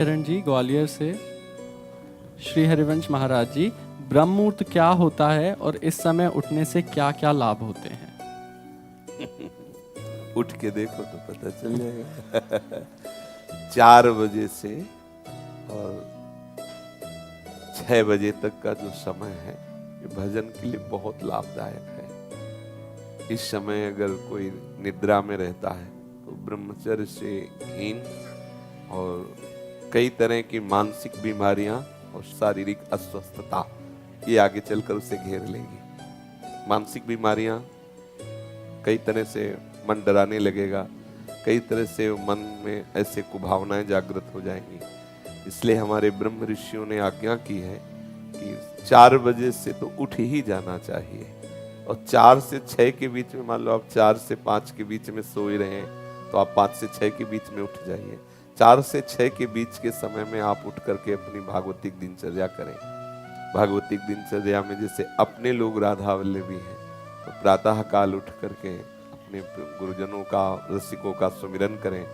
चरण जी ग्वालियर से। श्री हरिवंश महाराज जी, ब्रह्म मुहूर्त क्या होता है और इस समय उठने से क्या क्या लाभ होते हैं? उठ के देखो तो पता चल जाएगा। 4 बजे से और 6 बजे तक का जो समय है ये भजन के लिए बहुत लाभदायक है। इस समय अगर कोई निद्रा में रहता है तो ब्रह्मचर्य से हीन और कई तरह की मानसिक बीमारियां और शारीरिक अस्वस्थता ये आगे चलकर उसे घेर लेगी। मानसिक बीमारियां कई तरह से मन डराने लगेगा, कई तरह से मन में ऐसे कुभावनाएं जागृत हो जाएंगी। इसलिए हमारे ब्रह्म ऋषियों ने आज्ञा की है कि 4 बजे से तो उठ ही जाना चाहिए और 4 से 6 के बीच में, मान लो आप 4 से 5 के बीच में सो ही रहे हैं तो आप 5 से 6 के बीच में उठ जाइए। 4 से 6 के बीच के समय में आप उठ करके अपनी भागवतिक दिनचर्या करें। भागवतिक दिनचर्या में जैसे अपने लोग राधा वल्लभी हैं तो प्रातः काल उठ करके अपने गुरुजनों का, रसिकों का सुमिरन करें,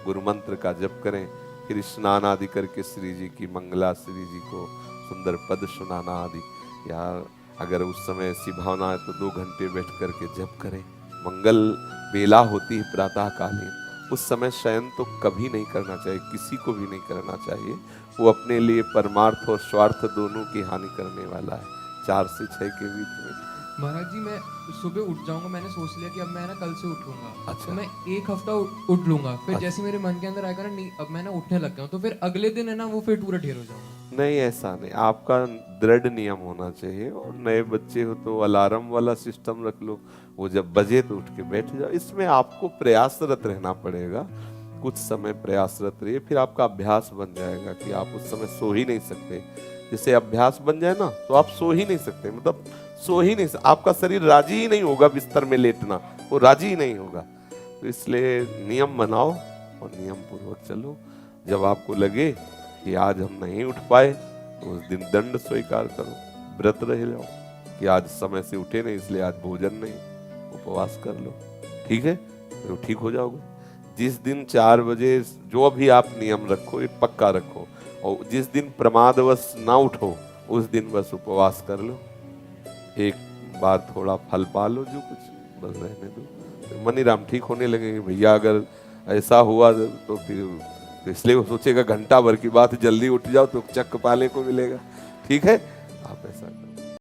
गुरु मंत्र का जप करें, फिर स्नान आदि करके श्री जी की मंगला, श्री जी को सुंदर पद सुनाना आदि, या अगर उस समय ऐसी भावना है तो 2 घंटे बैठ करके जप करें। मंगल बेला होती है प्रातः कालीन, उस समय शयन तो कभी नहीं करना चाहिए, किसी को भी नहीं करना चाहिए। वो अपने लिए परमार्थ और स्वार्थ दोनों की हानि करने वाला है। 4 से 6 के बीच में महाराज जी, मैं सुबह उठ जाऊंगा, मैंने सोच लिया कि अब मैं ना कल से उठूंगा। अच्छा। तो मैं 1 हफ्ता उठ लूंगा, फिर अच्छा। जैसे मेरे मन के अंदर आएगा ना, नहीं अब मैं ना उठने लग गया हूं, तो फिर अगले दिन है ना वो फिर पूरा ढेर हो जाऊंगा। नहीं, ऐसा नहीं, आपका दृढ़ नियम होना चाहिए। और नए बच्चे हो तो अलार्म वाला सिस्टम रख लो, वो जब बजे तो उठ के बैठ जाओ। इसमें आपको प्रयासरत रहना पड़ेगा, कुछ समय प्रयासरत रहिए, फिर आपका अभ्यास बन जाएगा कि आप उस समय सो ही नहीं सकते। जैसे अभ्यास बन जाए ना तो आप सो ही नहीं सकते, मतलब सो ही नहीं सकते, आपका शरीर राजी ही नहीं होगा बिस्तर में लेटना, वो राजी ही नहीं होगा। तो इसलिए नियम बनाओ और नियम पूर्वक चलो। जब आपको लगे कि आज हम नहीं उठ पाए तो उस दिन दंड स्वीकार करो, व्रत रह जाओ कि आज समय से उठे नहीं इसलिए आज भोजन नहीं, उपवास कर लो, ठीक है, तो ठीक हो जाओगे। जिस दिन 4 बजे जो भी आप नियम रखो ये पक्का रखो, और जिस दिन प्रमादवश ना उठो उस दिन बस उपवास कर लो, एक बार थोड़ा फल पा लो, जो कुछ बस रहने दो। तो मनीराम ठीक होने लगेंगे। भैया अगर ऐसा हुआ तो फिर तो इसलिए वो सोचेगा घंटा भर की बात, जल्दी उठ जाओ तो चक्क पाने को मिलेगा, ठीक है।